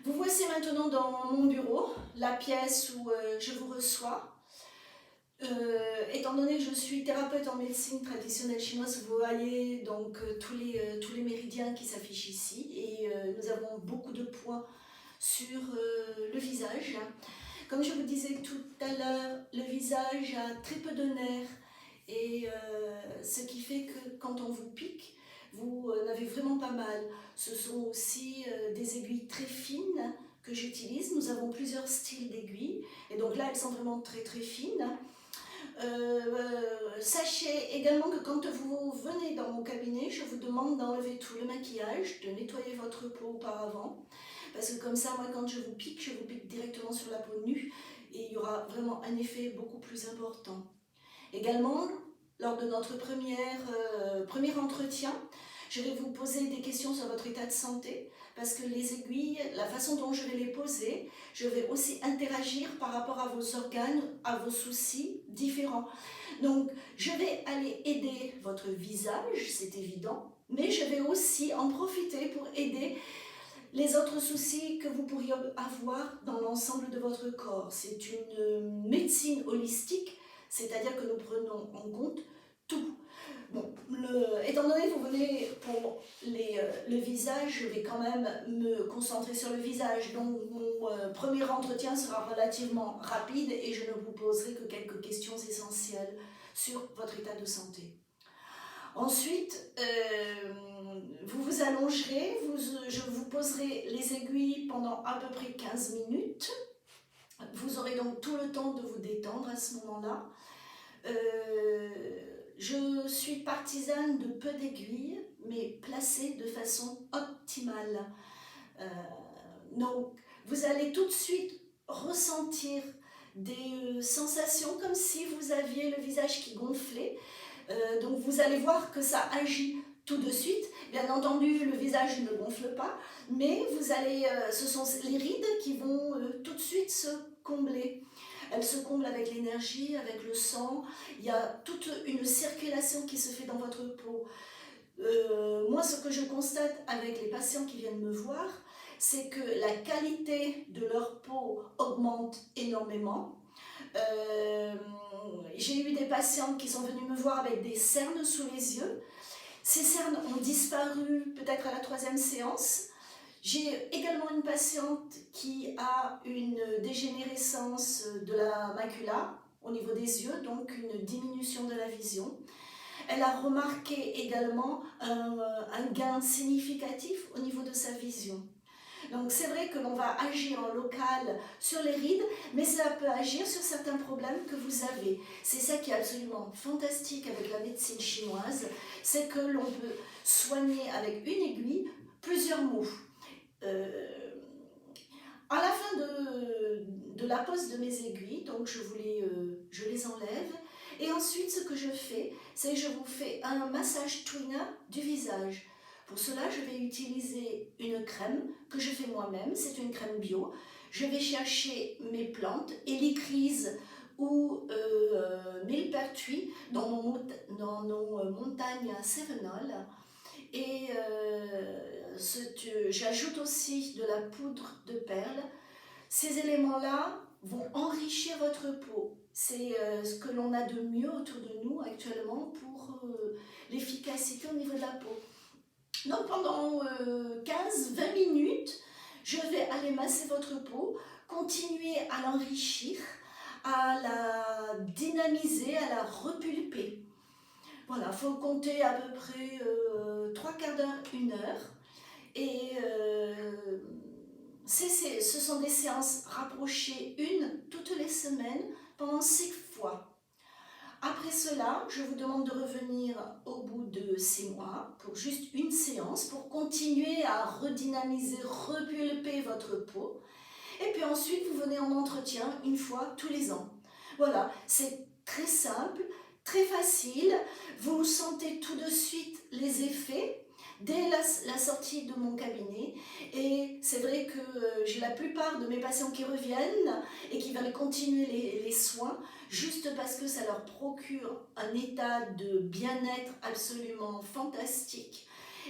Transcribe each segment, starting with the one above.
Vous voici maintenant dans mon bureau, la pièce où je vous reçois. Étant donné que je suis thérapeute en médecine traditionnelle chinoise, vous voyez donc tous les méridiens qui s'affichent ici et nous avons beaucoup de points sur le visage. Comme je vous disais tout à l'heure, le visage a très peu de nerfs et ce qui fait que quand on vous pique, vous n'avez vraiment pas mal. Ce sont aussi des aiguilles très fines que j'utilise. Nous avons plusieurs styles d'aiguilles et donc là elles sont vraiment très très fines. Sachez également que quand vous venez dans mon cabinet, je vous demande d'enlever tout le maquillage, de nettoyer votre peau auparavant. Parce que comme ça, moi quand je vous pique directement sur la peau nue et il y aura vraiment un effet beaucoup plus important. Également, lors de notre premier entretien, je vais vous poser des questions sur votre état de santé parce que les aiguilles, la façon dont je vais les poser, je vais aussi interagir par rapport à vos organes, à vos soucis différents. Donc, je vais aller aider votre visage, c'est évident, mais je vais aussi en profiter pour aider les autres soucis que vous pourriez avoir dans l'ensemble de votre corps. C'est une médecine holistique, c'est-à-dire que nous prenons en compte tout. Bon, étant donné que vous venez pour le visage, je vais quand même me concentrer sur le visage. Donc mon premier entretien sera relativement rapide et je ne vous poserai que quelques questions essentielles sur votre état de santé. Ensuite, vous vous allongerez, je vous poserai les aiguilles pendant à peu près 15 minutes. Vous aurez donc tout le temps de vous détendre à ce moment-là. Je suis partisane de peu d'aiguilles, mais placées de façon optimale. Donc, vous allez tout de suite ressentir des sensations comme si vous aviez le visage qui gonflait. Donc, vous allez voir que ça agit tout de suite. Bien entendu, le visage ne gonfle pas, mais ce sont les rides qui vont tout de suite se combler. Elle se comble avec l'énergie, avec le sang. Il y a toute une circulation qui se fait dans votre peau. Moi, ce que je constate avec les patients qui viennent me voir, c'est que la qualité de leur peau augmente énormément. J'ai eu des patientes qui sont venues me voir avec des cernes sous les yeux. Ces cernes ont disparu peut-être à la 3e séance. J'ai également une patiente qui a une dégénérescence de la macula au niveau des yeux, donc une diminution de la vision. Elle a remarqué également un gain significatif au niveau de sa vision. Donc c'est vrai que l'on va agir en local sur les rides, mais ça peut agir sur certains problèmes que vous avez. C'est ça qui est absolument fantastique avec la médecine chinoise, c'est que l'on peut soigner avec une aiguille plusieurs maux. À la fin de la pose de mes aiguilles, donc je les enlève. Et ensuite, ce que je fais, c'est que je vous fais un massage Twina du visage. Pour cela, je vais utiliser une crème que je fais moi-même. C'est une crème bio. Je vais chercher mes plantes, hélicryse ou millepertuis dans nos montagnes cévenoles. Et j'ajoute aussi de la poudre de perle. Ces éléments-là vont enrichir votre peau. C'est ce que l'on a de mieux autour de nous actuellement pour l'efficacité au niveau de la peau. Donc pendant 15-20 minutes, je vais aller masser votre peau, continuer à l'enrichir, à la dynamiser, à la repulper. Voilà, il faut compter à peu près 3/4 d'heure, 1 heure. Et ce sont des séances rapprochées, toutes les semaines, pendant 6 fois. Après cela, je vous demande de revenir au bout de 6 mois pour juste une séance, pour continuer à redynamiser, repulper votre peau. Et puis ensuite, vous venez en entretien 1 fois tous les ans. Voilà, c'est très simple, très facile. Vous sentez tout de suite les effets dès la sortie de mon cabinet. Et c'est vrai que j'ai la plupart de mes patients qui reviennent et qui veulent continuer les soins juste parce que ça leur procure un état de bien-être absolument fantastique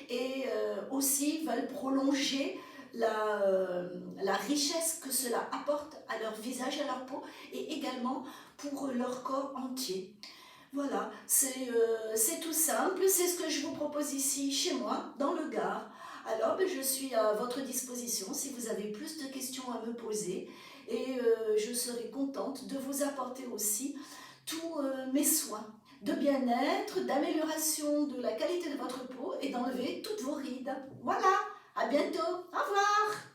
et aussi veulent prolonger la richesse que cela apporte à leur visage, à leur peau et également pour leur corps entier. Voilà, c'est tout simple, c'est ce que je vous propose ici chez moi, dans le Gard. Alors, je suis à votre disposition si vous avez plus de questions à me poser et je serai contente de vous apporter aussi tous mes soins de bien-être, d'amélioration de la qualité de votre peau et d'enlever toutes vos rides. Voilà, à bientôt, au revoir.